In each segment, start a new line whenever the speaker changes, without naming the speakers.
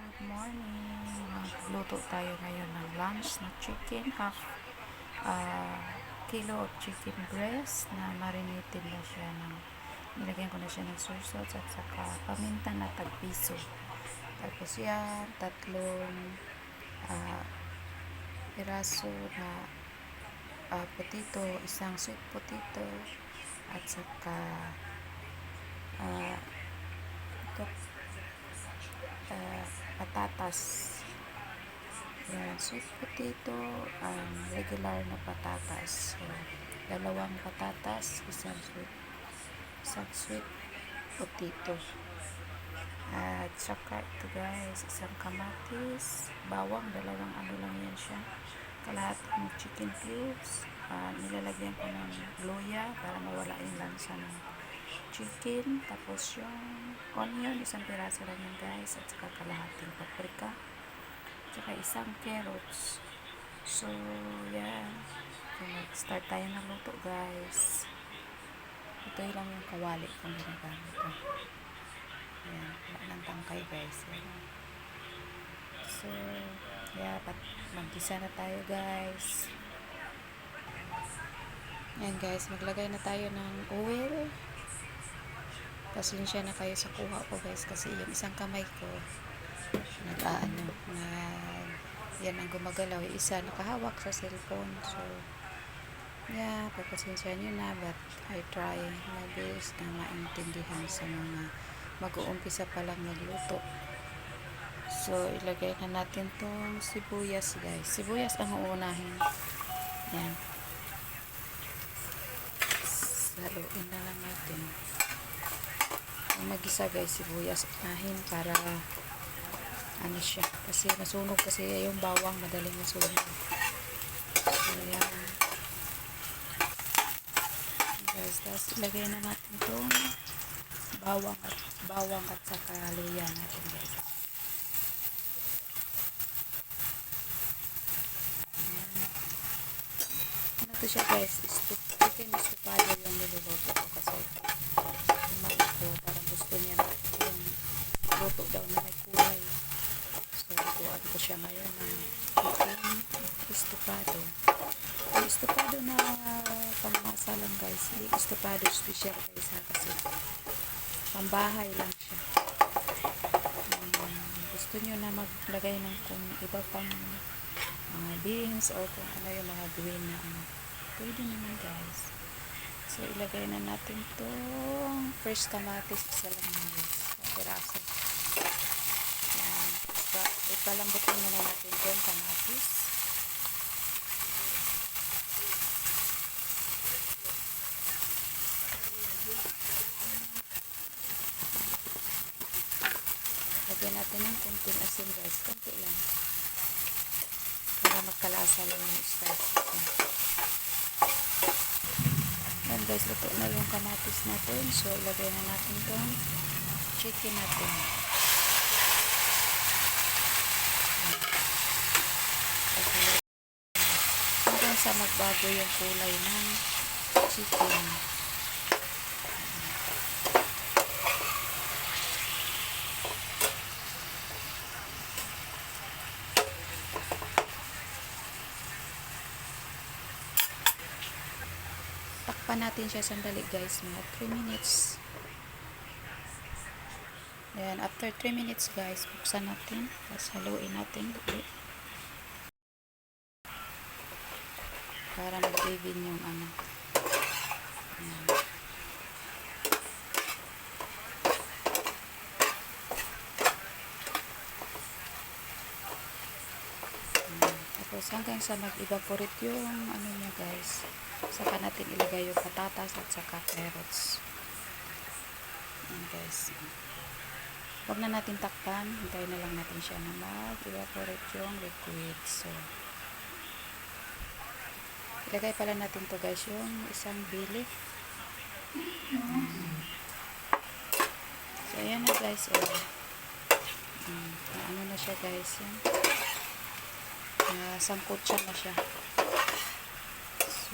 Good morning. Magluto tayo ngayon ng lunch na chicken. Half kilo of chicken breast na marinated na siya ng nilagyan ko na siya ng soy sauce at saka paminta na tagpiso. Tapos yan, tatlong piraso na potato, isang sweet potato at saka ito patatas. Yan, sweet potato, regular na patatas. So, dalawang patatas, isang sweet potato. At saka ito guys, isang kamatis, bawang, dalawang ano lang yan siya. Kalahating chicken cubes. Nilalagyan ko ng luya para mawala yung lansa ng chicken. Tapos yung onion, isang piraso lang yan guys. At saka kalahating paprika. At saka isang carrots. So, yan. So, mag-start tayo ng luto guys. Ito lang yung kawali kung ginagamit ko. Ayan, wala ng tangkay guys. Ayan. So, yeah, mag-gisa na tayo guys. Ayan guys, maglagay na tayo ng oil. Pasensya na kayo sa kuha ko guys kasi yung isang kamay ko yan ang gumagalaw. Yung isa nakahawak sa cellphone. So, yeah, papasensya nyo na but I try my best na maintindihan sa mga mag-uumpisa pa lang magluto. So, ilagay na natin tong sibuyas guys. Sibuyas ang uunahin. Yan. Haluin na lang natin. Ang mag-isa guys, sibuyas unahin para ano siya. Kasi masunog kasi yung bawang madaling masunog. So, yan. Guys, tapos ilagay na natin tong bawang at saka luya natin guys. Ano to siya guys, chicken estofado yung niluluto ko kasi yung mali ko parang gusto niya na yung luto daw na may kulay. So lutuan ko siya ngayon ng chicken estofado. Yung estofado na pangmasa lang guys, hindi estofado special guys ha, kasi pambahay lang siya. Gusto nyo na maglagay ng kung iba pang mga beans or kung ano yung mga green na ano, pwede naman guys. So ilagay na natin itong fresh kamatis, isa lang guys, piraso. Yan, ipalambutin na natin itong kamatis. Lagyan natin ng konting asin guys, konti lang para magkalasa lang yung spice. Yan guys, luto na yung kamatis natin. So ilagay na natin itong chicken natin. Hanggang sa magbago yung kulay ng chicken. Takpan natin siya sandali guys, mga 3 minutes. Then after 3 minutes guys, buksan natin, tapos haluin natin ulit para mag-even yung ano. Tapos hanggang sa mag-evaporate yung ano niya guys, saka natin ilagay yung patatas at saka carrots. Yan guys, huwag na natin takpan, hintayin na lang natin siya na mag-evaporate yung liquid. So ilagay pala natin to guys yung isang bili. So ayan na guys, ano na siya guys, yan. Sangkot siya na siya. So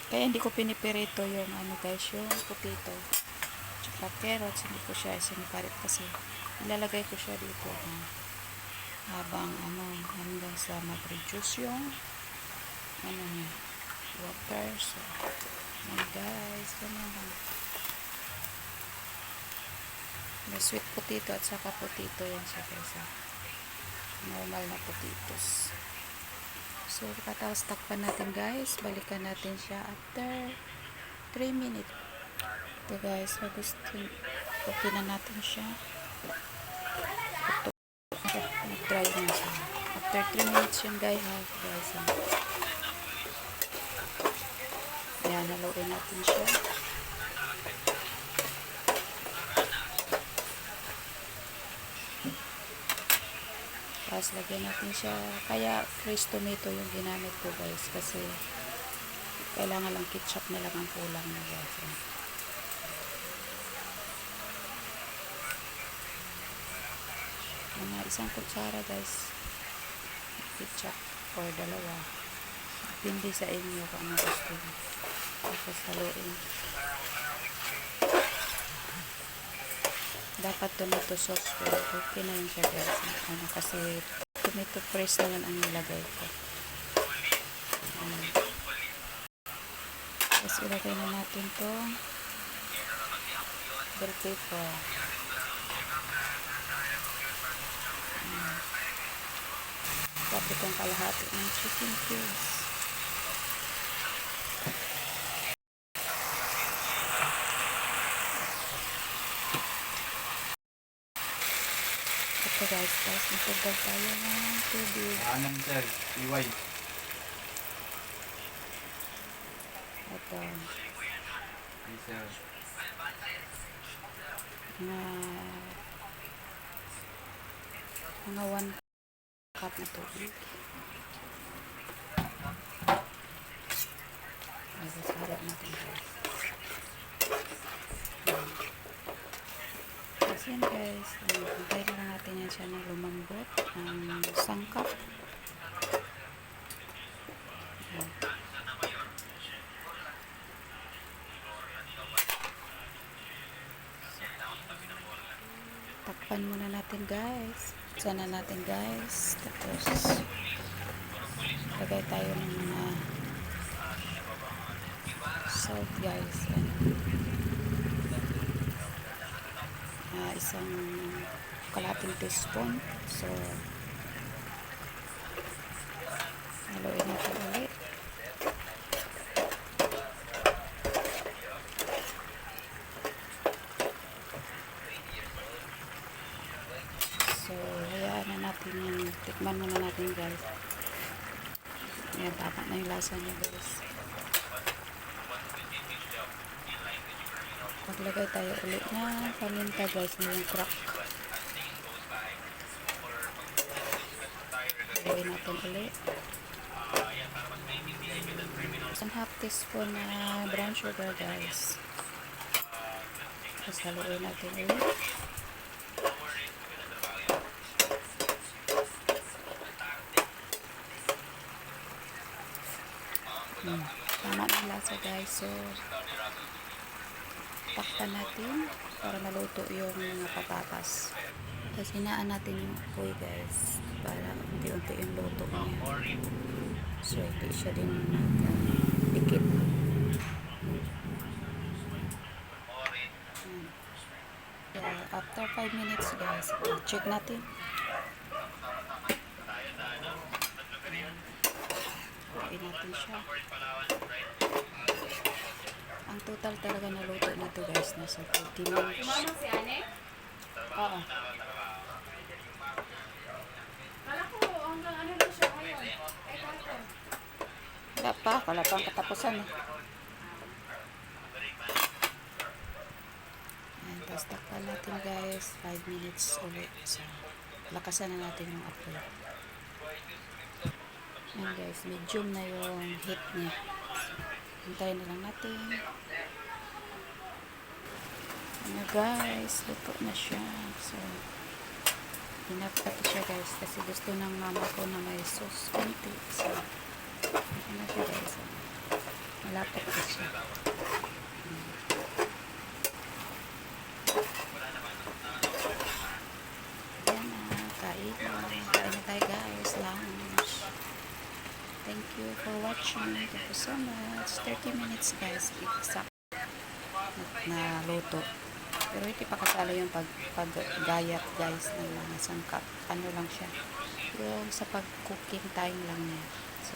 kaya hindi ko pinipirito yung ano guys, yung potato. pa carrots, hindi ko siya siniparit kasi ilalagay ko siya dito habang hanggang sa mag-reduce yung niya, water. So guys, ganyan lang. May sweet potato at saka potato yan siya guys. Normal na potatoes. So tapos takpan natin guys, balikan natin siya after 3 minutes. Ito guys, okay na natin siya. Nag-dry na siya. After 3 minutes yun guys. Ayan, haluin natin siya. Tapos lagyan natin siya. Kaya fresh tomato yung ginamit ko guys. Kasi kailangan lang ketchup na lang ang kulang na guys. Mga 1 kutsara guys. Ketchup or 2. Hindi sa inyo kung ano gusto nyo. Tapos haluin. Dapat tomato sauce pero okay na yun siya guys. Kasi tomato fresh naman ang nilagay ko. Tapos ilagay na natin to bell pepper. Tapos itong kalahati ng chicken cubes. Ito guys, tapos matagdag tayo ng tubig.
Anong sir? Iway.
Ito.
Yes sir.
Mga 1 cup na tubig. Tapos harap natin guys. Tapos yan guys, hintay na lang natin yan siya ng lumambot ang sangkap. Takpan muna natin guys. Sana natin guys. Tapos lagay tayo ng mga salt guys. Isang kalahating teaspoon. So haluin natin ulit. So hayaan na natin yung tikman muna natin guys. Yan, tama na yung lasa niya guys. Maglagay tayo ulit na paminta guys, na yung crack. Lagay natin ulit. Isang half teaspoon na brown sugar guys. Tapos haluin natin ulit. Tama na lasa guys. So takpan natin para maluto yung mga patatas. Tapos hinaan natin yung apoy guys para unti-unti yung luto niya. So hindi siya din nagpikit. After 5 minutes guys, check natin. Haluin natin siya. Ang total talaga na luto nito guys, nasa 30 minutes.
Mama si Ane?
Oo.
Kala ko hanggang ano lang siya ngayon. Eh, kato.
Wala pang katapusan eh. Ayan, tapos takpan natin guys, 5 minutes ulit. So, lakasan na natin yung apoy. Ayan guys, medium na yung heat niya. Hintayin na lang natin. Ayan guys, luto na siya. So, hinapkat siya guys kasi gusto ng mama ko na may sauce konti. So, ayan na siya guys. Malapot na siya. Thank you for watching. Thank you so much. 30 minutes guys. Exact na luto. Pero hindi pa kasalo yung paggayat guys ng mga sangkap. Ano lang siya. Yung sa pag-cooking time lang niya. So,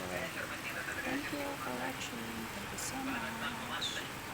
thank you for watching. Thank you so much.